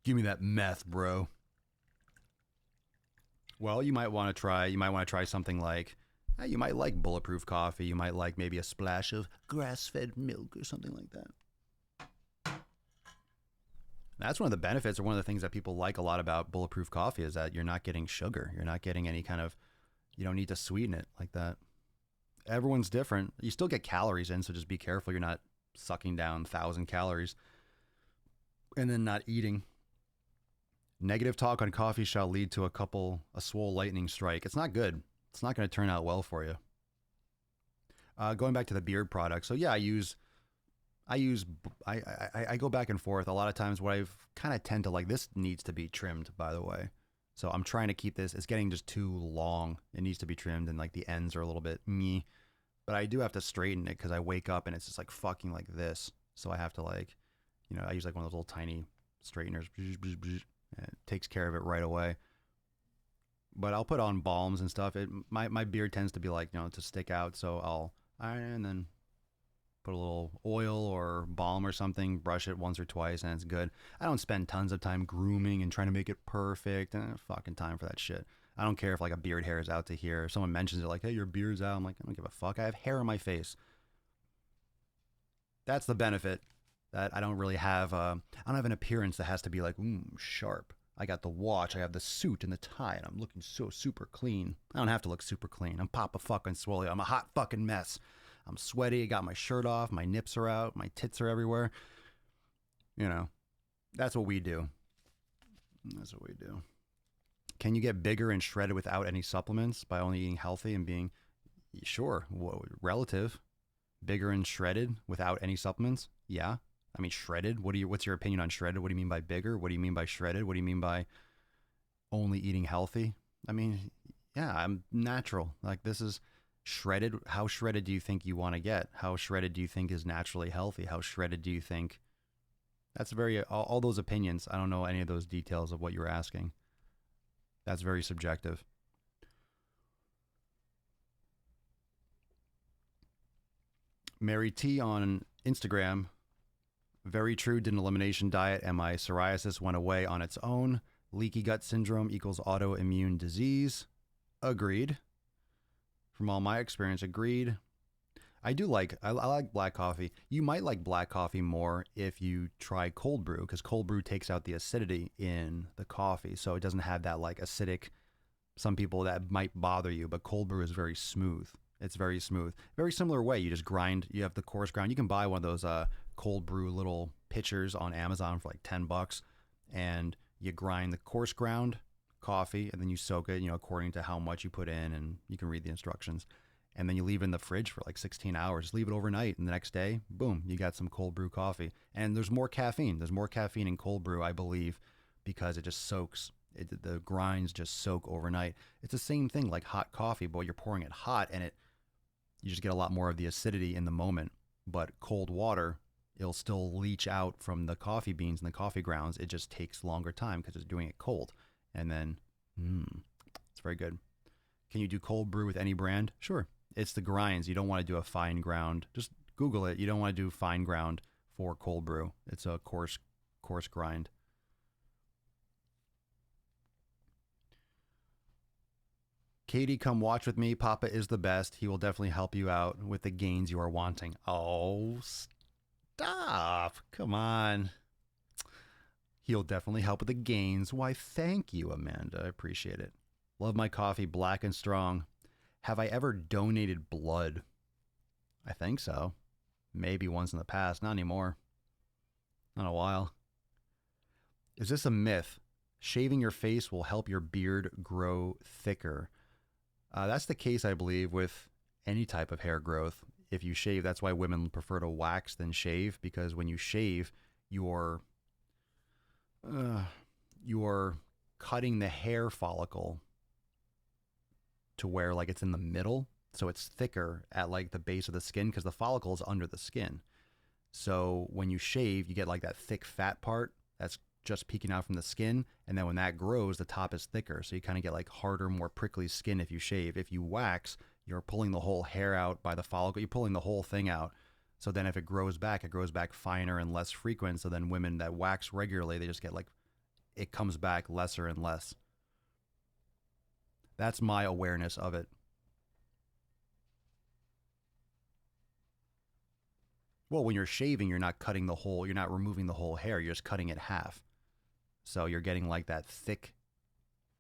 Give me that meth, bro. Well, you might want to try something like, you might like bulletproof coffee. You might like maybe a splash of grass-fed milk or something like that. That's one of the benefits, or one of the things that people like a lot about bulletproof coffee, is that you're not getting sugar. You're not getting any kind of, you don't need to sweeten it like that. Everyone's different. You still get calories in, so just be careful you're not sucking down 1,000 calories and then not eating. Negative talk on coffee shall lead to a swole lightning strike. It's not good. It's not going to turn out well for you. Going back to the beard product. So yeah, I go back and forth. A lot of times what I've kind of tend to like, this needs to be trimmed, by the way. So I'm trying to keep this, it's getting just too long. It needs to be trimmed and like the ends are a little bit meh. But I do have to straighten it because I wake up and it's just like fucking like this. So I have to like, I use like one of those little tiny straighteners. It takes care of it right away. But I'll put on balms and stuff. My beard tends to be like, to stick out. So I'll iron and then put a little oil or balm or something, brush it once or twice, and it's good. I don't spend tons of time grooming and trying to make it perfect. Fucking time for that shit. I don't care if like a beard hair is out to here. If someone mentions it like, hey, your beard's out. I'm like, I don't give a fuck. I have hair on my face. That's the benefit. That I don't really have, I don't have an appearance that has to be like, sharp. I got the watch, I have the suit and the tie, and I'm looking so super clean. I don't have to look super clean. I'm Papa fucking Swole. I'm a hot fucking mess. I'm sweaty, I got my shirt off, my nips are out, my tits are everywhere. That's what we do. That's what we do. Can you get bigger and shredded without any supplements by only eating healthy and being, sure, relative. Bigger and shredded without any supplements? Yeah. I mean, shredded. What's your opinion on shredded? What do you mean by bigger? What do you mean by shredded? What do you mean by only eating healthy? I mean, yeah, I'm natural. Like, this is shredded. How shredded do you think you want to get? How shredded do you think is naturally healthy? How shredded do you think? That's all those opinions. I don't know any of those details of what you're asking. That's very subjective. Mary T on Instagram. Very true. Did an elimination diet and my psoriasis went away on its own. Leaky gut syndrome equals autoimmune disease. Agreed. From all my experience, agreed. I like black coffee. You might like black coffee more if you try cold brew, because cold brew takes out the acidity in the coffee. So it doesn't have that like acidic, some people that might bother you, but cold brew is very smooth. It's very smooth. Very similar way. You just grind. You have the coarse ground. You can buy one of those cold brew little pitchers on Amazon for like $10, and you grind the coarse ground coffee, and then you soak it, according to how much you put in, and you can read the instructions. And then you leave it in the fridge for like 16 hours. Leave it overnight, and the next day, boom, you got some cold brew coffee. And there's more caffeine. There's more caffeine in cold brew, I believe, because it just soaks. The grinds just soak overnight. It's the same thing like hot coffee, but you're pouring it hot, and You just get a lot more of the acidity in the moment. But cold water, it'll still leach out from the coffee beans and the coffee grounds. It just takes longer time because it's doing it cold. And then, it's very good. Can you do cold brew with any brand? Sure. It's the grinds. You don't want to do a fine ground. Just Google it. You don't want to do fine ground for cold brew. It's a coarse grind. Katie, come watch with me. Papa is the best. He will definitely help you out with the gains you are wanting. Oh, stop. Come on. He'll definitely help with the gains. Why, thank you, Amanda. I appreciate it. Love my coffee, black and strong. Have I ever donated blood? I think so. Maybe once in the past. Not anymore. Not a while. Is this a myth? Shaving your face will help your beard grow thicker. That's the case, I believe, with any type of hair growth. If you shave, that's why women prefer to wax than shave, because when you shave, you're cutting the hair follicle to where like it's in the middle, so it's thicker at like the base of the skin because the follicle is under the skin. So when you shave, you get like that thick fat part that's just peeking out from the skin, and then when that grows, the top is thicker, so you kind of get like harder, more prickly skin if you shave. If you wax, you're pulling the whole hair out by the follicle, you're pulling the whole thing out. So then if it grows back finer and less frequent. So then women that wax regularly, they just get like, it comes back lesser and less. That's my awareness of it. Well, when you're shaving, you're not cutting the whole, you're not removing the whole hair, you're just cutting it half. So you're getting like that thick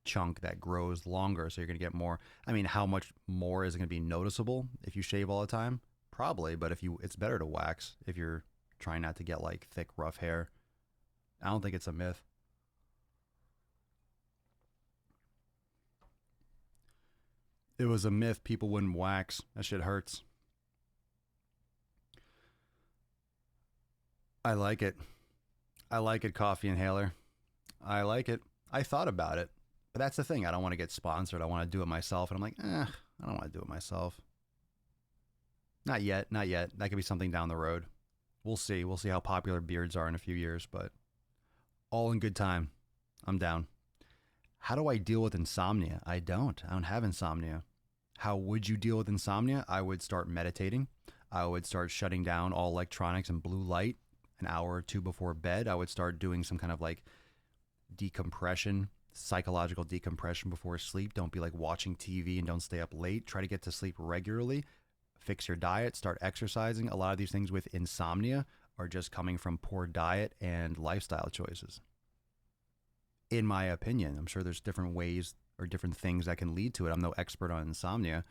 chunk that grows longer. So you're going to get more. I mean, how much more is it going to be noticeable if you shave all the time? Probably, but it's better to wax if you're trying not to get like thick, rough hair. I don't think it's a myth. It was a myth. People wouldn't wax. That shit hurts. I like it. I like it, coffee inhaler. I like it. I thought about it. But that's the thing. I don't want to get sponsored. I want to do it myself. And I'm like, I don't want to do it myself. Not yet. Not yet. That could be something down the road. We'll see. We'll see how popular beards are in a few years. But all in good time. I'm down. How do I deal with insomnia? I don't have insomnia. How would you deal with insomnia? I would start meditating. I would start shutting down all electronics and blue light an hour or two before bed. I would start doing some kind of like decompression, psychological decompression before sleep. Don't be like watching TV and don't stay up late. Try to get to sleep regularly. Fix your diet, start exercising. A lot of these things with insomnia are just coming from poor diet and lifestyle choices. In my opinion, I'm sure there's different ways or different things that can lead to it. I'm no expert on insomnia,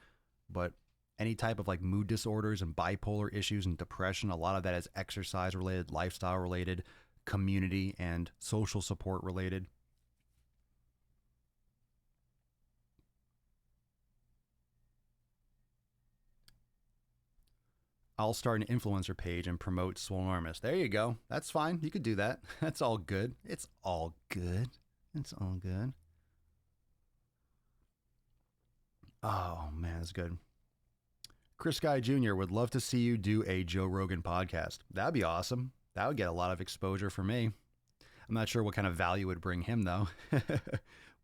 but any type of like mood disorders and bipolar issues and depression, a lot of that is exercise related, lifestyle related, community and social support related. I'll start an influencer page and promote Swolenormous. There you go. That's fine. You could do that. That's all good. It's all good. It's all good. Oh, man, that's good. Chris Guy Jr. would love to see you do a Joe Rogan podcast. That'd be awesome. That would get a lot of exposure for me. I'm not sure what kind of value it would bring him, though.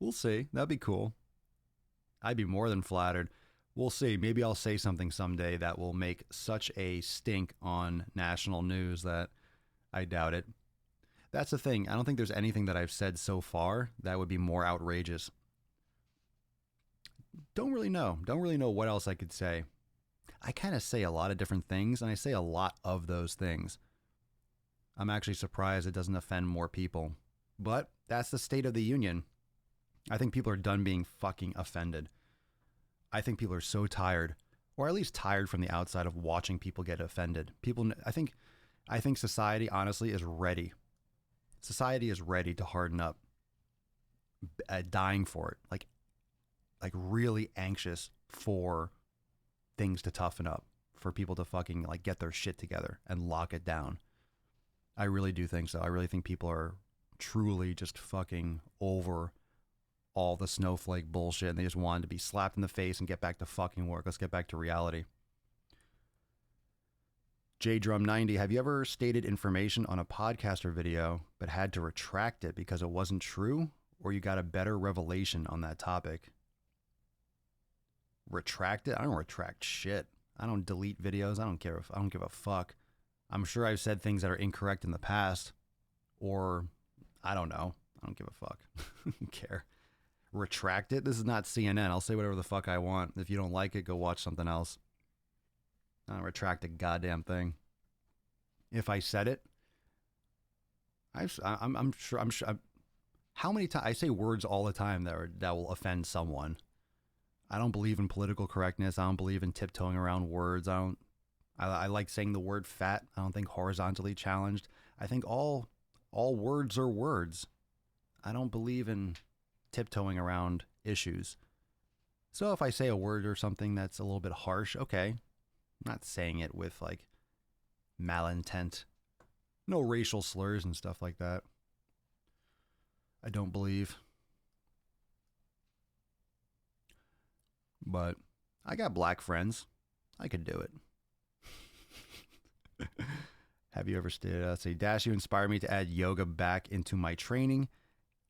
We'll see. That'd be cool. I'd be more than flattered. We'll see. Maybe I'll say something someday that will make such a stink on national news that I doubt it. That's the thing. I don't think there's anything that I've said so far that would be more outrageous. Don't really know. Don't really know what else I could say. I kind of say a lot of different things, and I say a lot of those things. I'm actually surprised it doesn't offend more people. But that's the state of the union. I think people are done being fucking offended. I think people are so tired, or at least tired from the outside of watching people get offended. I think society, honestly, is ready. Society is ready to harden up, dying for it, like really anxious for things to toughen up, for people to fucking like get their shit together and lock it down. I really do think so. I really think people are truly just fucking over all the snowflake bullshit, and they just wanted to be slapped in the face and get back to fucking work. Let's get back to reality. JDrum90, have you ever stated information on a podcast or video but had to retract it because it wasn't true, or you got a better revelation on that topic? Retract it? I don't retract shit. I don't delete videos. I don't give a fuck. I'm sure I've said things that are incorrect in the past, or I don't know. I don't give a fuck. I don't care. Retract it? This is not CNN. I'll say whatever the fuck I want. If you don't like it, go watch something else. I don't retract a goddamn thing. If I said it, I'm sure. How many times I say words all the time that will offend someone? I don't believe in political correctness. I don't believe in tiptoeing around words. I like saying the word fat. I don't think horizontally challenged. I think all words are words. I don't believe in tiptoeing around issues. So if I say a word or something that's a little bit harsh, okay. I'm not saying it with like malintent. No racial slurs and stuff like that. I don't believe. But I got black friends. I could do it. Have you ever stated, say, Dash, you inspired me to add yoga back into my training,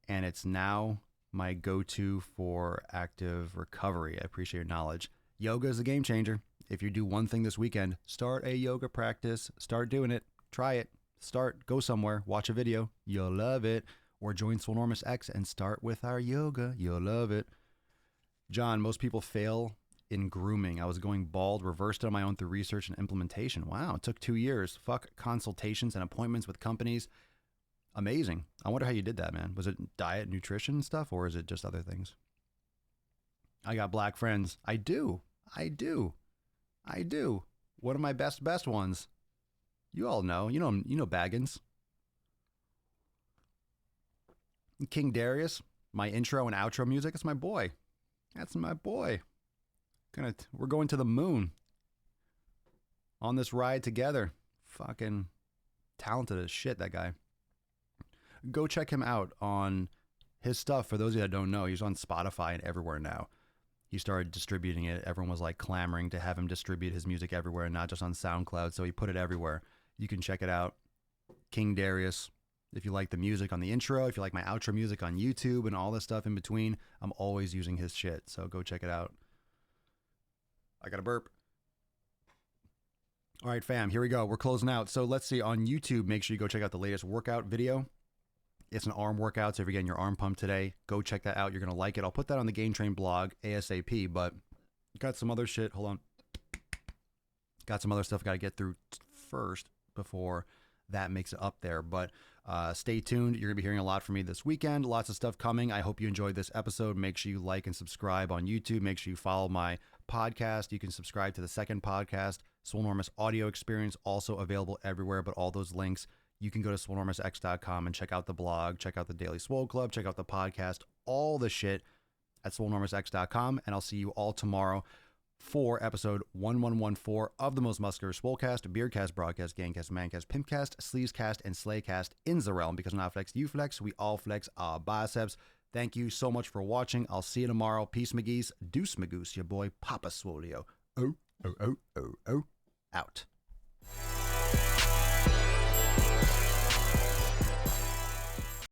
and it's now my go-to for active recovery. I appreciate your knowledge. Yoga is a game changer. If you do one thing this weekend, start a yoga practice. Start doing it. Try it. Go somewhere. Watch a video. You'll love it. Or join Swolenormous X and start with our yoga. You'll love it. John, most people fail in grooming. I was going bald, reversed it on my own through research and implementation. Wow, it took 2 years. Fuck consultations and appointments with companies. Amazing. I wonder how you did that, man. Was it diet, nutrition stuff, or is it just other things? I got black friends. I do. One of my best ones. You all know. You know Baggins. King Darius, my intro and outro music. That's my boy. We're going to the moon on this ride together. Fucking talented as shit, that guy. Go check him out on his stuff. For those of you that don't know, he's on Spotify and everywhere now. He started distributing it. Everyone was like clamoring to have him distribute his music everywhere, not just on SoundCloud. So he put it everywhere. You can check it out. King Darius. If you like the music on the intro, if you like my outro music on YouTube and all this stuff in between, I'm always using his shit. So go check it out. I got a burp. All right, fam, here we go. We're closing out. So let's see, on YouTube, make sure you go check out the latest workout video. It's an arm workout, so if you're getting your arm pumped today, go check that out. You're going to like it. I'll put that on the Game Train blog ASAP, but got some other shit. Hold on. Got some other stuff got to get through first before that makes it up there. But stay tuned. You're going to be hearing a lot from me this weekend. Lots of stuff coming. I hope you enjoyed this episode. Make sure you like and subscribe on YouTube. Make sure you follow my podcast. You can subscribe to the second podcast, Swolenormous Audio Experience, also available everywhere, but all those links, you can go to swolenormousx.com and check out the blog, check out the Daily Swole Club, check out the podcast, all the shit at swolenormousx.com. And I'll see you all tomorrow for episode 1114 of the Most Muscular Swolecast, Beardcast, Broadcast, Gangcast, Mancast, Pimpcast, Sleazecast, and Slaycast in the realm. Because when I flex, you flex, we all flex our biceps. Thank you so much for watching. I'll see you tomorrow. Peace, McGee's. Deuce, Magoose, your boy, Papa Swolio. Out.